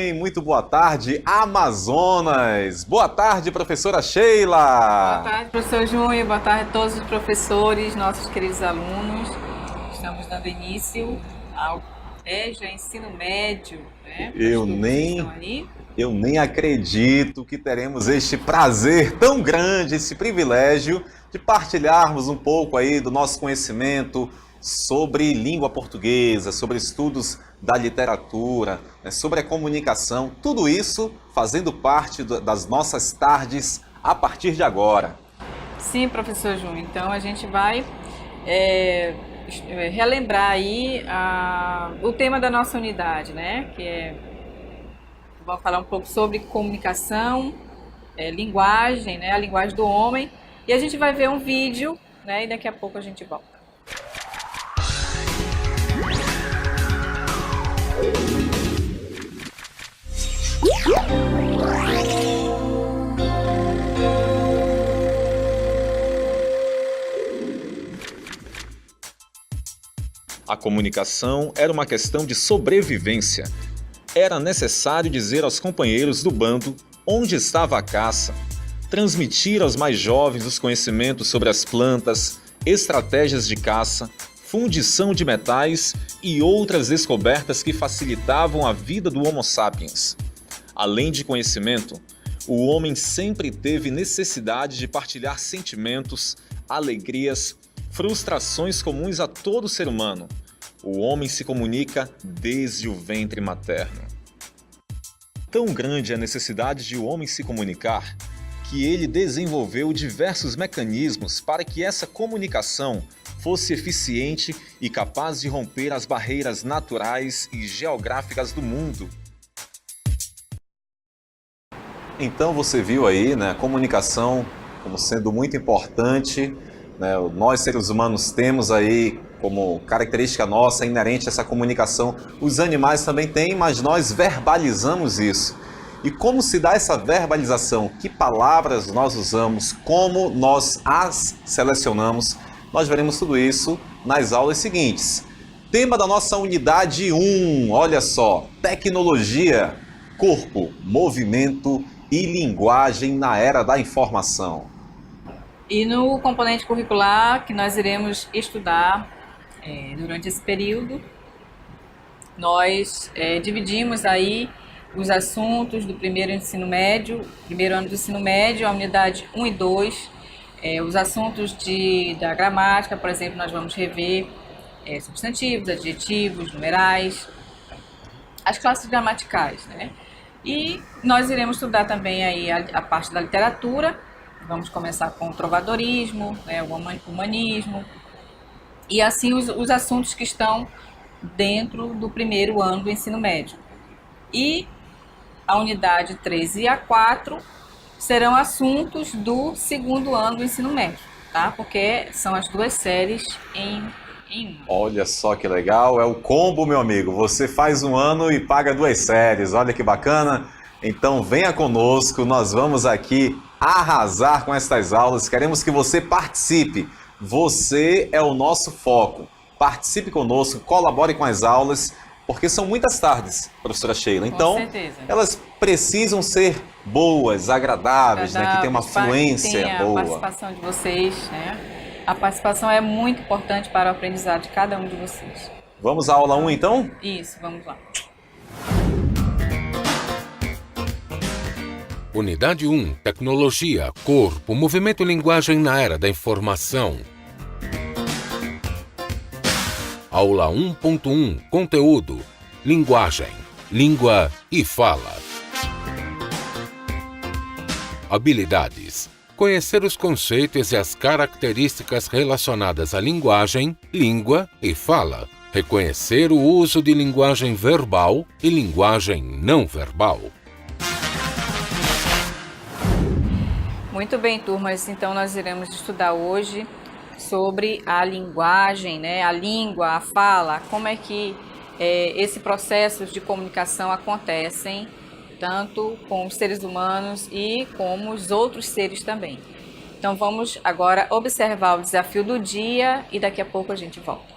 bem? Muito boa tarde, Amazonas! Boa tarde, professora Sheila! Boa tarde, professor Júnior. Boa tarde a todos os professores, nossos queridos alunos. Estamos dando início ao já ensino médio, né? Eu nem acredito que teremos este prazer tão grande, esse privilégio de partilharmos um pouco aí do nosso conhecimento sobre língua portuguesa, sobre estudos da literatura, né, sobre a comunicação, tudo isso fazendo parte das nossas tardes a partir de agora. Sim, professor Júnior. Então a gente vai relembrar aí o tema da nossa unidade, né? Vamos falar um pouco sobre comunicação, linguagem, né? A linguagem do homem. E a gente vai ver um vídeo, né? E daqui a pouco a gente volta. A comunicação era uma questão de sobrevivência. Era necessário dizer aos companheiros do bando onde estava a caça, transmitir aos mais jovens os conhecimentos sobre as plantas, estratégias de caça, fundição de metais e outras descobertas que facilitavam a vida do Homo sapiens. Além de conhecimento, o homem sempre teve necessidade de partilhar sentimentos, alegrias, frustrações comuns a todo ser humano. O homem se comunica desde o ventre materno. Tão grande é a necessidade de o homem se comunicar que ele desenvolveu diversos mecanismos para que essa comunicação fosse eficiente e capaz de romper as barreiras naturais e geográficas do mundo. Então você viu aí, né, a comunicação como sendo muito importante, né? Nós seres humanos temos aí como característica nossa, inerente a essa comunicação. Os animais também têm, mas nós verbalizamos isso. E como se dá essa verbalização? Que palavras nós usamos? Como nós as selecionamos? Nós veremos tudo isso nas aulas seguintes. Tema da nossa unidade 1, olha só, tecnologia, corpo, movimento e linguagem na era da informação. E no componente curricular que nós iremos estudar durante esse período, nós dividimos aí os assuntos do primeiro ano do ensino médio, a unidade 1 e 2, os assuntos da gramática, por exemplo, nós vamos rever substantivos, adjetivos, numerais, as classes gramaticais, né? E nós iremos estudar também aí a parte da literatura. Vamos começar com o trovadorismo, o humanismo, e assim os assuntos que estão dentro do primeiro ano do ensino médio. E a unidade 3 e a 4 serão assuntos do segundo ano do ensino médio, tá? Porque são as duas séries em uma. Olha só que legal, é o combo, meu amigo. Você faz um ano e paga duas séries, olha que bacana. Então venha conosco, nós vamos aqui arrasar com estas aulas, queremos que você participe. Você é o nosso foco. Participe conosco, colabore com as aulas, porque são muitas tardes, professora Sheila. Então, elas precisam ser boas, agradáveis, né? Que tenha uma fluência boa. A participação de vocês, né? A participação é muito importante para o aprendizado de cada um de vocês. Vamos à aula 1, então? Isso, vamos lá. Unidade 1, Tecnologia, Corpo, Movimento e Linguagem na Era da Informação. Aula 1.1, Conteúdo, Linguagem, Língua e Fala. Habilidades. Conhecer os conceitos e as características relacionadas à linguagem, língua e fala. Reconhecer o uso de linguagem verbal e linguagem não verbal. Muito bem, turmas. Então, nós iremos estudar hoje sobre a linguagem, né? A língua, a fala, como é que esse processo de comunicação acontecem, tanto com os seres humanos e como os outros seres também. Então, vamos agora observar o desafio do dia e daqui a pouco a gente volta.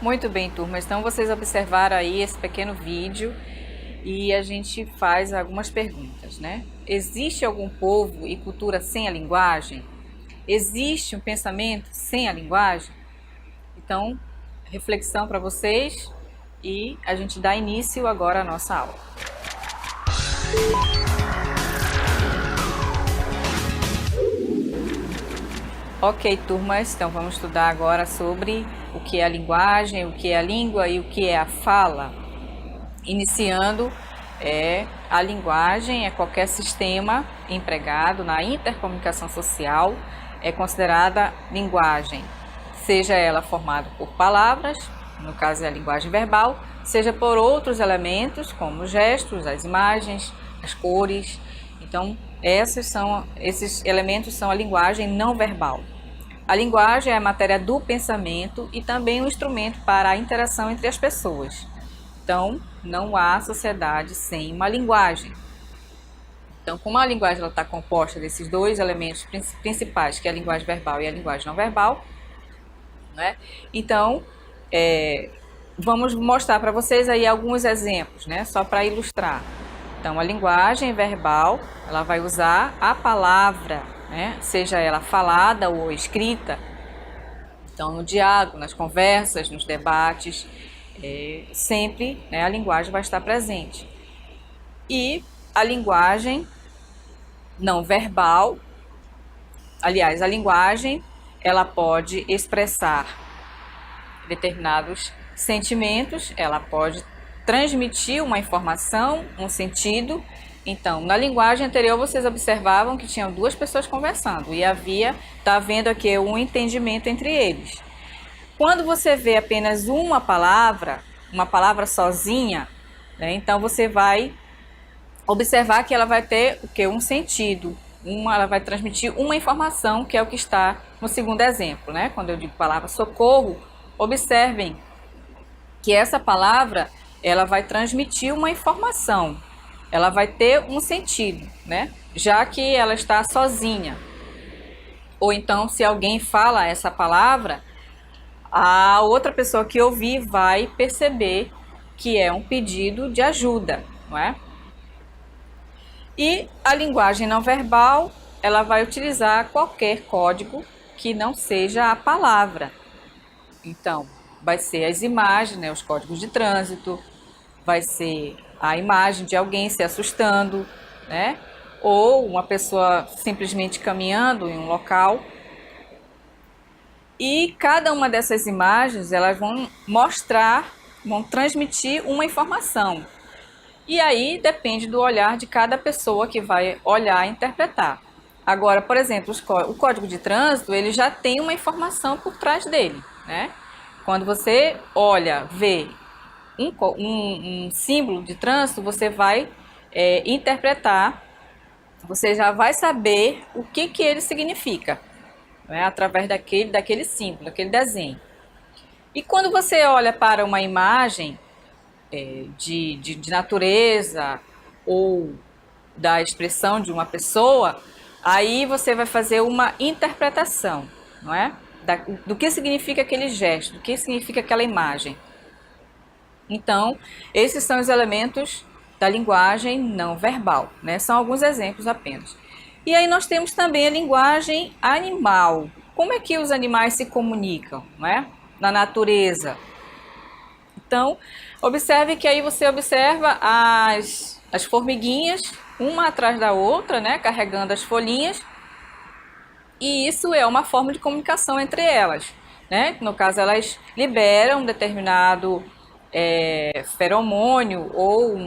Muito bem, turma. Então vocês observaram aí esse pequeno vídeo e a gente faz algumas perguntas, né? Existe algum povo e cultura sem a linguagem? Existe um pensamento sem a linguagem? Então, reflexão para vocês e a gente dá início agora à nossa aula. Ok, turmas, então vamos estudar agora sobre o que é a linguagem, o que é a língua e o que é a fala. Iniciando, a linguagem é qualquer sistema empregado na intercomunicação social, é considerada linguagem, seja ela formada por palavras, no caso é a linguagem verbal, seja por outros elementos como gestos, as imagens, as cores. Então, esses elementos são a linguagem não verbal. A linguagem é a matéria do pensamento e também um instrumento para a interação entre as pessoas. Então, não há sociedade sem uma linguagem. Então, como a linguagem está composta desses dois elementos principais, que é a linguagem verbal e a linguagem não verbal, né? Então, vamos mostrar para vocês aí alguns exemplos, né? Só para ilustrar. Então, a linguagem verbal, ela vai usar a palavra, né? Seja ela falada ou escrita. Então, no diálogo, nas conversas, nos debates, sempre, né, a linguagem vai estar presente. E a linguagem não verbal, aliás, a linguagem, ela pode expressar determinados sentimentos, ela pode transmitir uma informação, um sentido. Então, na linguagem anterior, vocês observavam que tinham duas pessoas conversando e está havendo aqui um entendimento entre eles. Quando você vê apenas uma palavra sozinha, né, então você vai observar que ela vai ter o que? Um sentido, ela vai transmitir uma informação, que é o que está no segundo exemplo, né? Quando eu digo palavra socorro, observem que essa palavra ela vai transmitir uma informação, ela vai ter um sentido, né? Já que ela está sozinha. Ou então, se alguém fala essa palavra, a outra pessoa que ouvir vai perceber que é um pedido de ajuda, não é? E a linguagem não verbal, ela vai utilizar qualquer código que não seja a palavra. Então, vai ser as imagens, né, os códigos de trânsito, vai ser a imagem de alguém se assustando, né? Ou uma pessoa simplesmente caminhando em um local. E cada uma dessas imagens, elas vão transmitir uma informação. E aí depende do olhar de cada pessoa que vai olhar e interpretar. Agora, por exemplo, o código de trânsito, ele já tem uma informação por trás dele, né? Quando você olha, vê um símbolo de trânsito, você vai interpretar, você já vai saber o que ele significa, né? Através daquele símbolo, daquele desenho. E quando você olha para uma imagem de natureza ou da expressão de uma pessoa, aí você vai fazer uma interpretação, não é? Do que significa aquele gesto, do que significa aquela imagem. Então, esses são os elementos da linguagem não verbal, né? São alguns exemplos apenas. E aí nós temos também a linguagem animal. Como é que os animais se comunicam, não é? Na natureza. Então, observe que aí você observa as formiguinhas, uma atrás da outra, né? Carregando as folhinhas. E isso é uma forma de comunicação entre elas, né? No caso, elas liberam um determinado feromônio ou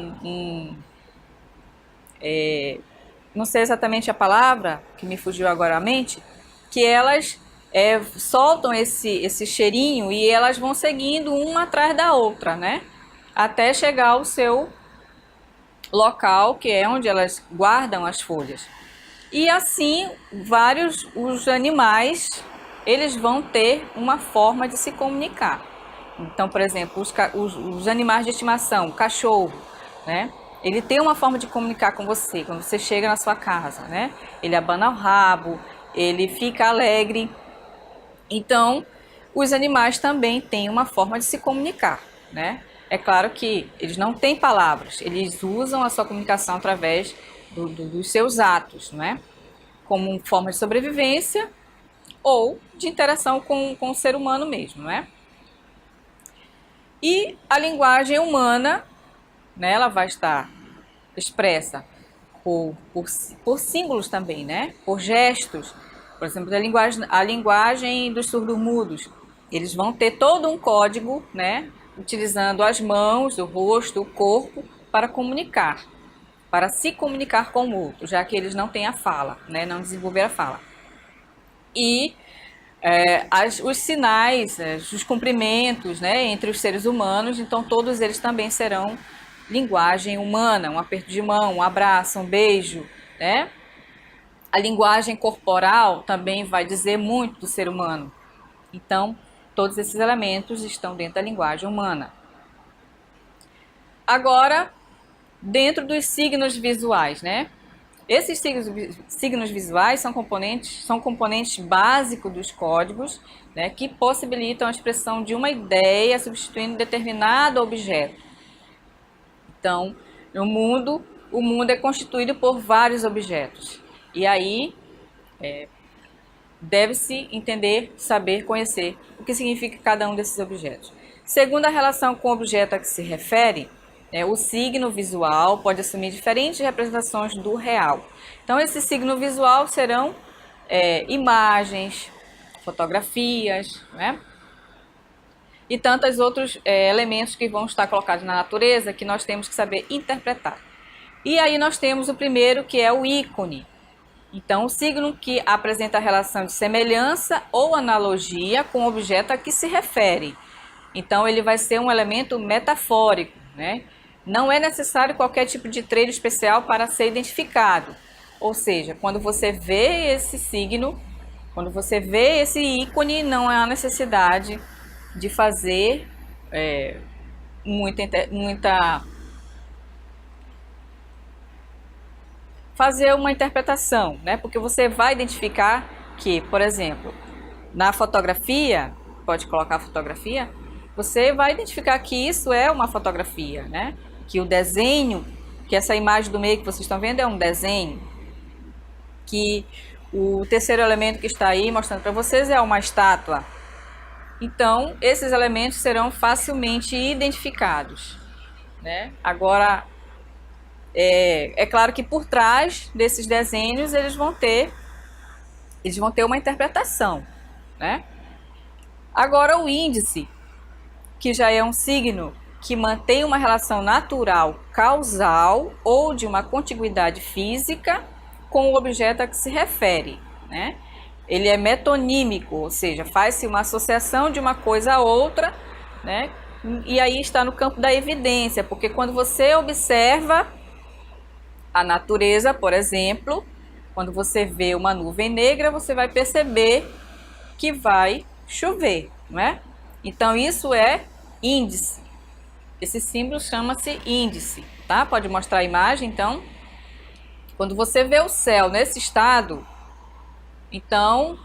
não sei exatamente a palavra, que me fugiu agora à mente, que elas soltam esse cheirinho e elas vão seguindo uma atrás da outra, né? Até chegar ao seu local, que é onde elas guardam as folhas. E assim, os animais, eles vão ter uma forma de se comunicar. Então, por exemplo, os animais de estimação, o cachorro, né? Ele tem uma forma de comunicar com você, quando você chega na sua casa, né? Ele abana o rabo, ele fica alegre. Então, os animais também têm uma forma de se comunicar, né? É claro que eles não têm palavras, eles usam a sua comunicação através dos seus atos, né? Como forma de sobrevivência ou de interação com o ser humano mesmo, né? E a linguagem humana, né, ela vai estar expressa por símbolos também, né? Por gestos. Por exemplo, a linguagem dos surdo-mudos. Eles vão ter todo um código, né? Utilizando as mãos, o rosto, o corpo para comunicar, para se comunicar com o outro, já que eles não têm a fala, né? Não desenvolveram a fala. E os sinais, os cumprimentos, né, entre os seres humanos, então todos eles também serão linguagem humana, um aperto de mão, um abraço, um beijo, né? A linguagem corporal também vai dizer muito do ser humano. Então, todos esses elementos estão dentro da linguagem humana. Agora, dentro dos signos visuais, né? Esses signos visuais são componentes básicos dos códigos, né, que possibilitam a expressão de uma ideia substituindo determinado objeto. Então, no mundo, o mundo é constituído por vários objetos. E aí, deve-se entender, saber, conhecer o que significa cada um desses objetos. Segundo a relação com o objeto a que se refere, o signo visual pode assumir diferentes representações do real. Então, esse signo visual serão imagens, fotografias, né? E tantos outros elementos que vão estar colocados na natureza que nós temos que saber interpretar. E aí nós temos o primeiro, que é o ícone. Então, o signo que apresenta a relação de semelhança ou analogia com o objeto a que se refere. Então, ele vai ser um elemento metafórico, né? Não é necessário qualquer tipo de treino especial para ser identificado. Ou seja, quando você vê esse signo, quando você vê esse ícone, não há necessidade de fazer fazer uma interpretação, né? Porque você vai identificar que, por exemplo, na fotografia, pode colocar a fotografia, você vai identificar que isso é uma fotografia, né? Que o desenho, que essa imagem do meio que vocês estão vendo é um desenho, que o terceiro elemento que está aí mostrando para vocês é uma estátua. Então, esses elementos serão facilmente identificados, né? Agora, é claro que por trás desses desenhos eles vão ter uma interpretação, né? Agora, o índice, que já é um signo que mantém uma relação natural, causal ou de uma contiguidade física com o objeto a que se refere, né? Ele é metonímico, ou seja, faz-se uma associação de uma coisa a outra, né? E aí está no campo da evidência, porque quando você observa a natureza, por exemplo, quando você vê uma nuvem negra, você vai perceber que vai chover, não é? Então, isso é índice. Esse símbolo chama-se índice, tá? Pode mostrar a imagem, então. Quando você vê o céu nesse estado, então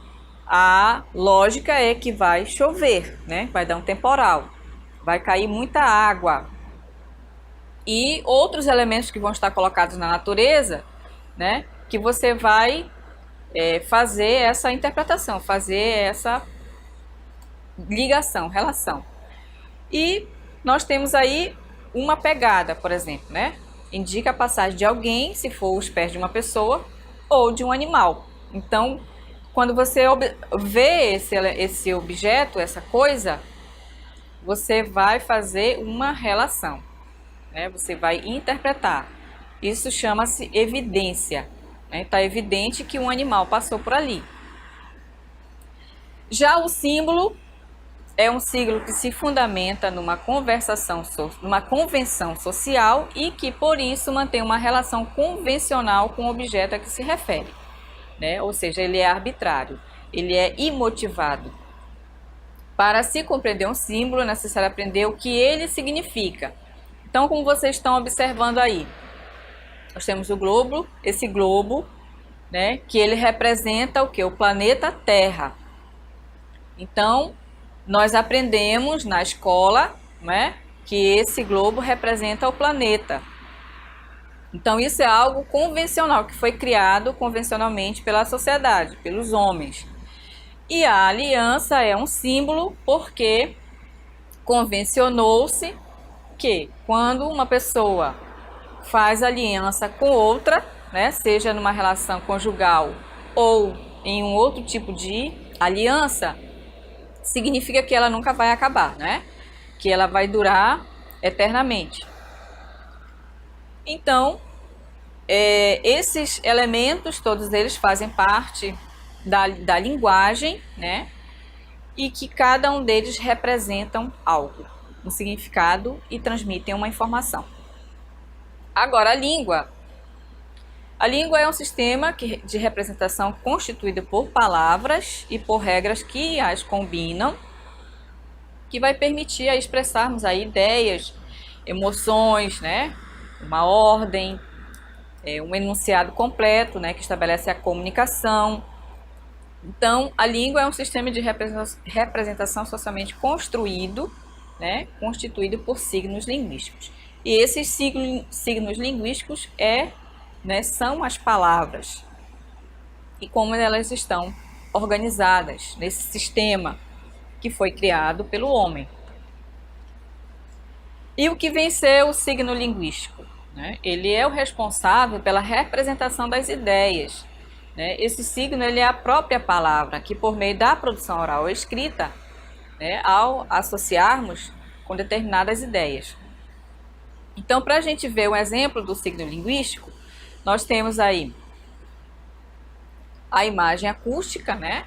a lógica é que vai chover, né? Vai dar um temporal, vai cair muita água. E outros elementos que vão estar colocados na natureza, né? Que você vai fazer essa interpretação, fazer essa ligação, relação. E nós temos aí uma pegada, por exemplo, né? Indica a passagem de alguém, se for os pés de uma pessoa ou de um animal. Então, quando você vê esse objeto, essa coisa, você vai fazer uma relação, né? Você vai interpretar. Isso chama-se evidência, né? Está evidente que um animal passou por ali. Já o símbolo é um signo que se fundamenta numa convenção social e que, por isso, mantém uma relação convencional com o objeto a que se refere, né? Ou seja, ele é arbitrário, ele é imotivado. Para se compreender um símbolo, é necessário aprender o que ele significa. Então, como vocês estão observando aí, nós temos o globo, esse globo, né, que ele representa o quê? O planeta Terra. Então, nós aprendemos na escola, né, que esse globo representa o planeta. Então isso é algo convencional, que foi criado convencionalmente pela sociedade, pelos homens. E a aliança é um símbolo porque convencionou-se que quando uma pessoa faz aliança com outra, né, seja numa relação conjugal ou em um outro tipo de aliança, significa que ela nunca vai acabar, né? Que ela vai durar eternamente. Então, esses elementos, todos eles fazem parte da linguagem, né? E que cada um deles representam algo, um significado e transmitem uma informação. Agora, a língua é um sistema de representação constituído por palavras e por regras que as combinam, que vai permitir a expressarmos aí ideias, emoções, né? Uma ordem, um enunciado completo, né? Que estabelece a comunicação. Então, a língua é um sistema de representação socialmente construído, né? Constituído por signos linguísticos. E esses signos linguísticos são as palavras e como elas estão organizadas nesse sistema que foi criado pelo homem. E o que vem ser o signo linguístico, né? Ele é o responsável pela representação das ideias, né? Esse signo ele é a própria palavra que, por meio da produção oral ou escrita, né, ao associarmos com determinadas ideias. Então, para a gente ver um exemplo do signo linguístico, nós temos aí a imagem acústica, né,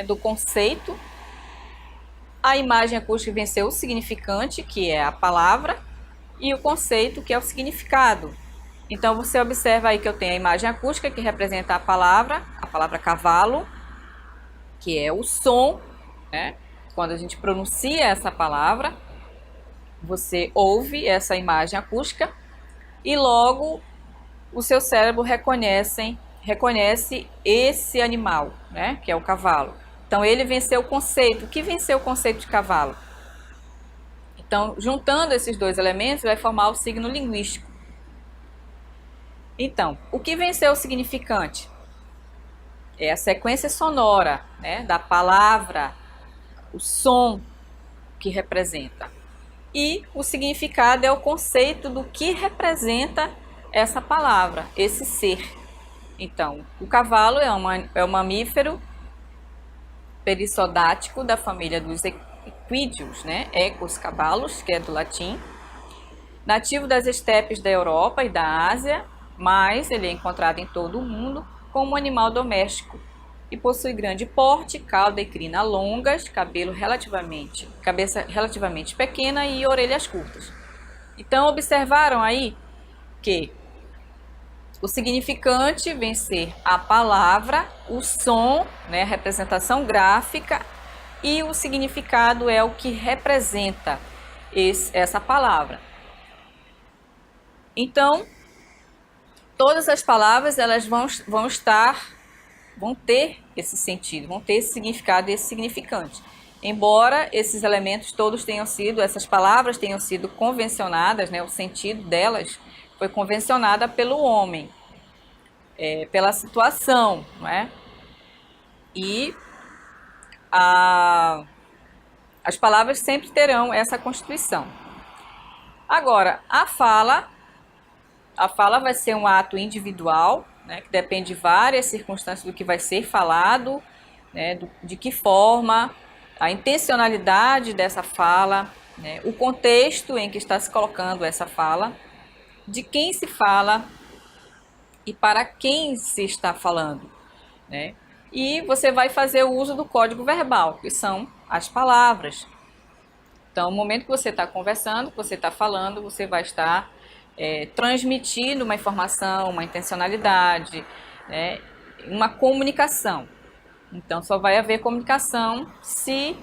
do conceito. A imagem acústica vem ser o significante, que é a palavra, e o conceito, que é o significado. Então, você observa aí que eu tenho a imagem acústica, que representa a palavra cavalo, que é o som, né? Quando a gente pronuncia essa palavra, você ouve essa imagem acústica e logo o seu cérebro reconhece esse animal, né? Que é o cavalo. Então, ele venceu o conceito. O que venceu o conceito de cavalo? Então, juntando esses dois elementos, vai formar o signo linguístico. Então, o que venceu o significante? É a sequência sonora, né, da palavra, o som que representa. E o significado é o conceito do que representa essa palavra, esse ser. Então, o cavalo é um mamífero perissodático da família dos equídeos, né? Equus, cavalos, que é do latim, nativo das estepes da Europa e da Ásia, mas ele é encontrado em todo o mundo como um animal doméstico e possui grande porte, cauda e crina longas, cabeça relativamente pequena e orelhas curtas. Então, observaram aí que o significante vem ser a palavra, o som, né, a representação gráfica, e o significado é o que representa essa palavra. Então, todas as palavras elas vão ter esse sentido, vão ter esse significado e esse significante. Embora esses elementos todos essas palavras tenham sido convencionadas, né, o sentido delas foi convencionada pelo homem, pela situação, não é? E as palavras sempre terão essa constituição. Agora, a fala vai ser um ato individual, né, que depende de várias circunstâncias do que vai ser falado, né, de que forma, a intencionalidade dessa fala, né, o contexto em que está se colocando essa fala, de quem se fala e para quem se está falando, né? E você vai fazer o uso do código verbal, que são as palavras. Então, no momento que você está conversando, que você está falando, você vai estar transmitindo uma informação, uma intencionalidade, né, uma comunicação. Então, só vai haver comunicação se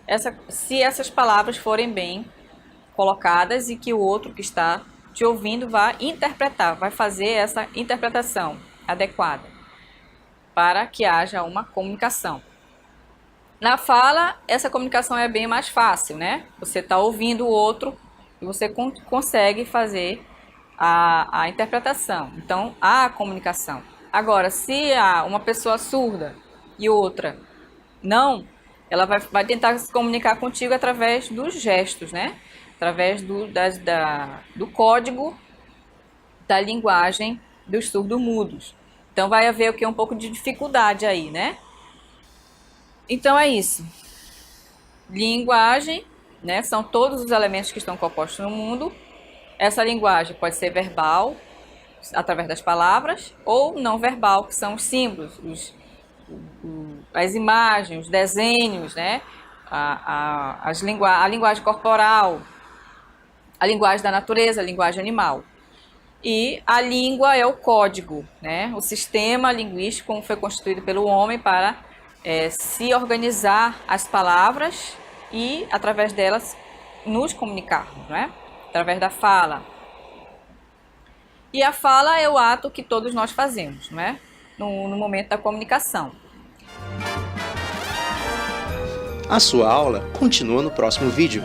essas palavras forem bem colocadas e que o outro que está te ouvindo vai interpretar, vai fazer essa interpretação adequada para que haja uma comunicação. Na fala, essa comunicação é bem mais fácil, né? Você está ouvindo o outro e você consegue fazer a interpretação. Então, há a comunicação. Agora, se há uma pessoa surda e outra não, ela vai tentar se comunicar contigo através dos gestos, né? Através do código da linguagem dos surdo-mudos. Então, vai haver o que? Um pouco de dificuldade aí, né? Então, é isso. Linguagem, né? São todos os elementos que estão compostos no mundo. Essa linguagem pode ser verbal, através das palavras, ou não verbal, que são os símbolos, as imagens, os desenhos, né? A linguagem corporal, a linguagem da natureza, a linguagem animal. E a língua é o código, né? O sistema linguístico como foi constituído pelo homem para se organizar as palavras e, através delas, nos comunicarmos, né? Através da fala. E a fala é o ato que todos nós fazemos, não é? No momento da comunicação. A sua aula continua no próximo vídeo.